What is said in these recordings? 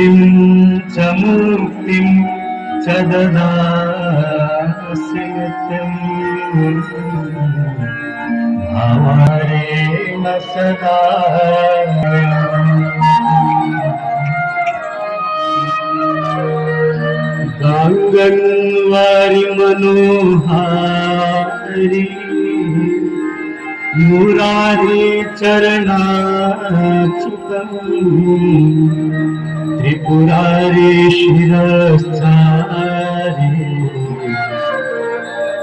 मुक्तिं च मुक्तिं च ददासि नित्यम् भावारेण सदा गांगणवारी मनोहारी मुरारी चरणाच्युतम् त्रिपुरारी शिरश्चारी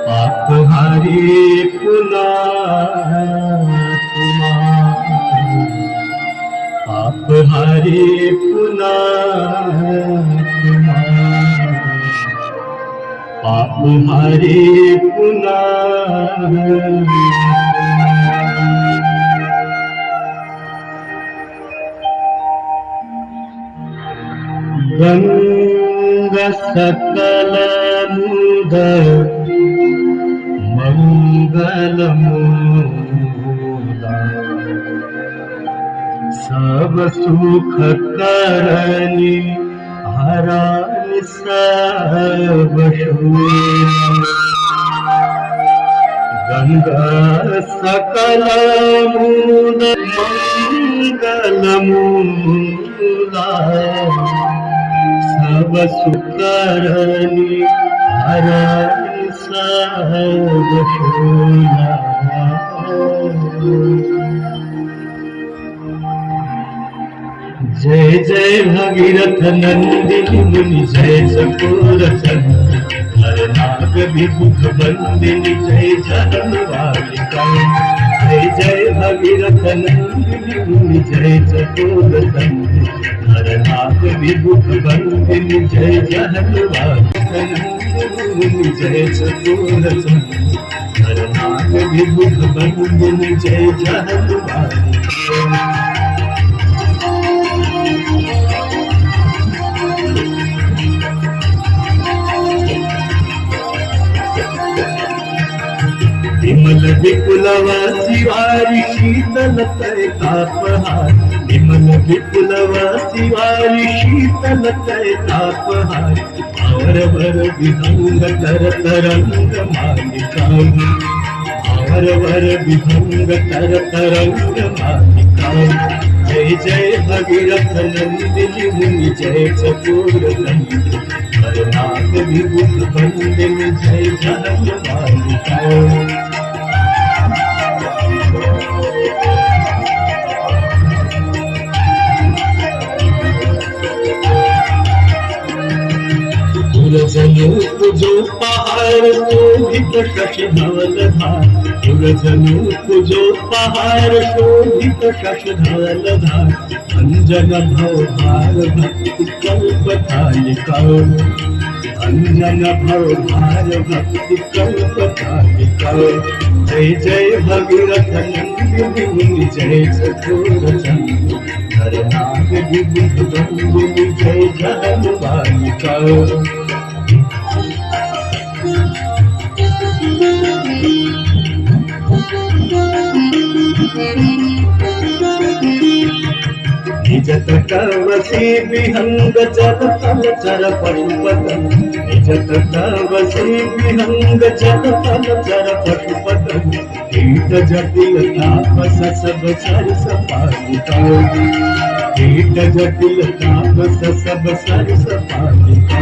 पापहारी पुनातमा पापहारी पुनातमा पापहारी पुनातमा गंगा सकल मुद मंगल मूला सब सुख करनी हरानी सब शूला गंगा सकल मुद मंगल मूला सब सुकरनी हरानी सब शूला जय जय भगीरथ नंदिनी मुनि जय चकोर चंद्र हर नाग विमुख बंदिनी जय जनवालिका जय जय भगीरथ नंदिनी मुनि जय चकोर चंद्र हर नाग विमुख बंदिनी जय जनवालिका नंदिनी जय चकोर चंद्र हर नाग विमुख बंदिनी जय जनवालिका विमल विपुलवासी वारी शीतल तय तापहार विमल विपुलवासी वारी शीतल तय तापहार और भर विहंग तर तरंग मालिका और भर विहंग तर तरंग मालिका जय जय भगीरथ नंदिनी मुनि जय चकोर चंद्र हर नाग विभुख बंदिनी जय जनवालिका सूरजनूप जो पहाड़ शोभित शशधवलधार सूरजनूप जो पहाड़ शोभित शशधवलधार अंजन भवभार भक्ति कल्पतालिका अंजन भवभार भक्ति कल्पतालिका जय जय भगीरथ नंदिनी मुनि जय चकोर चंद्र हर नाग विमुख बंदिनी जय जनवालिका निज तटवसी विहंग जल तल चर पशुपतम निज तटवसी विहंग जल तल चर पशुपतम कीट जटिल तापस सब सरस पालिका कीट जटिल तापस सब सरस पालिका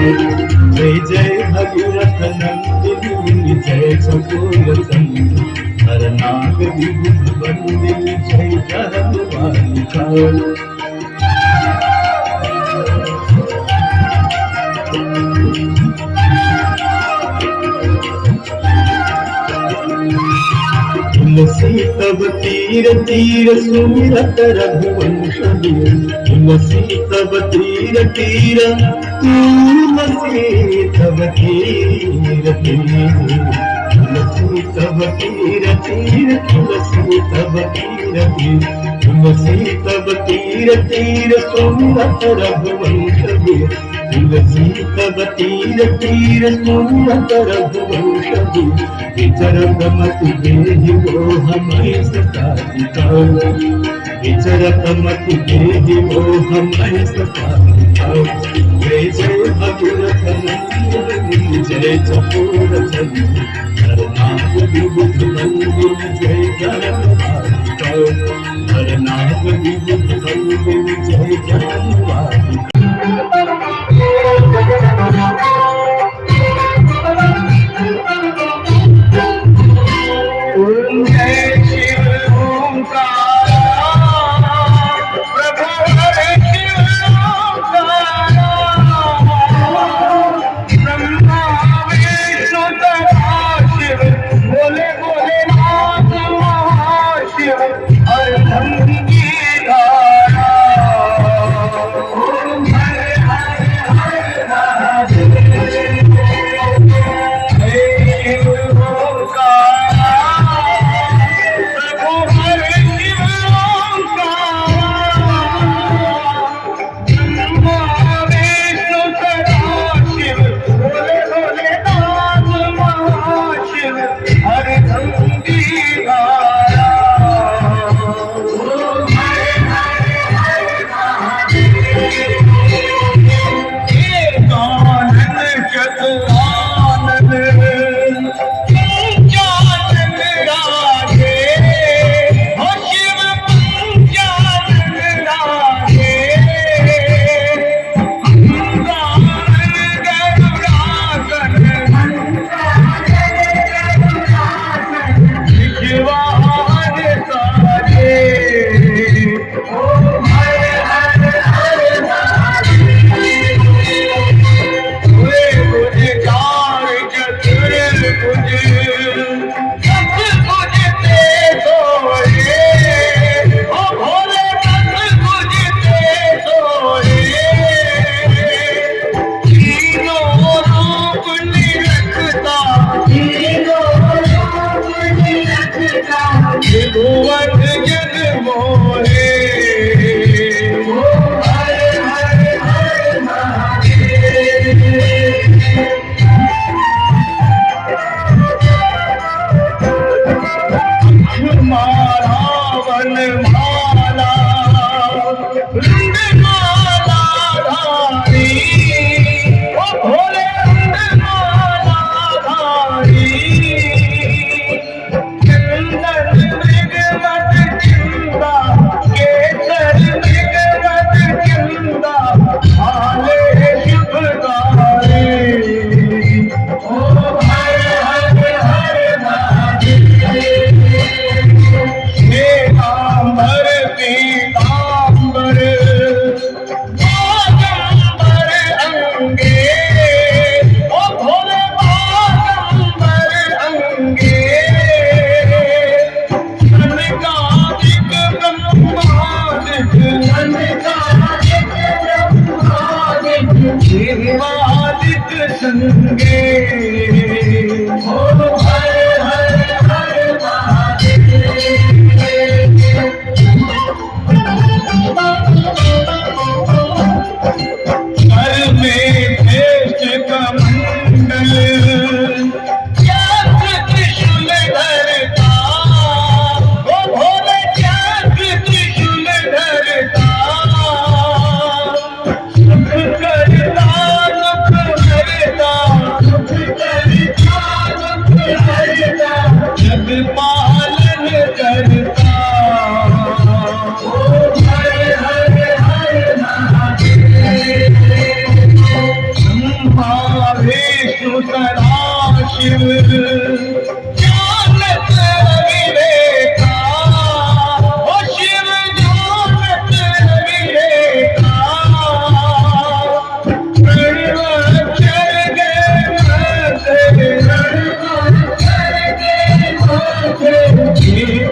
जय जय भगीरथ नंदिनी मुनि जय चकोर चंद्र हर नाग विमुख बंदिनी जय जनवालिका तुलसी तब तीर तीर सुमिरत रघुवंश तुलसी तब तीर तीर तुलसी तब तीर तीर तुलसी तब तीर तीर तुलसी तब तीर तीर तुलसी तब तीर तीर सुमिरत रघुवंश तुलसी तब तीर तीर सुमिरत रघुवंश विचरत मति देहि वो हमें सताता विचरत मति देहि वो हमें सताता जय जय भगीरथ नंदन जय चकोर चंदन हरनाम विबुध नंदन जय जनवादिका हरनाम विबुध नंदन जय जनवादिका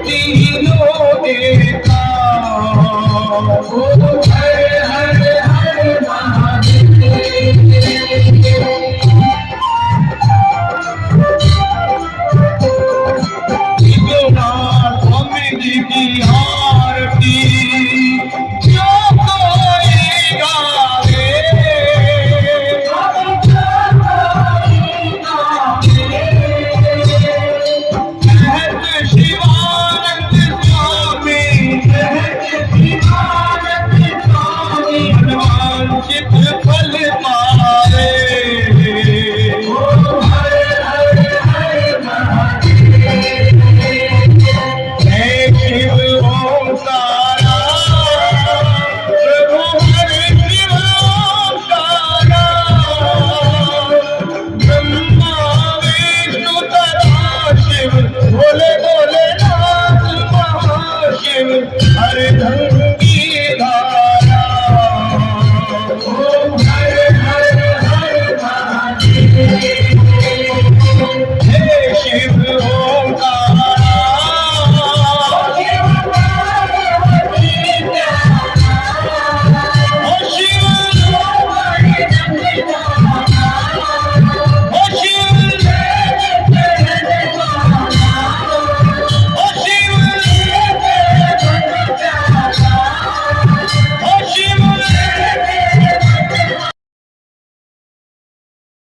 तीनों देता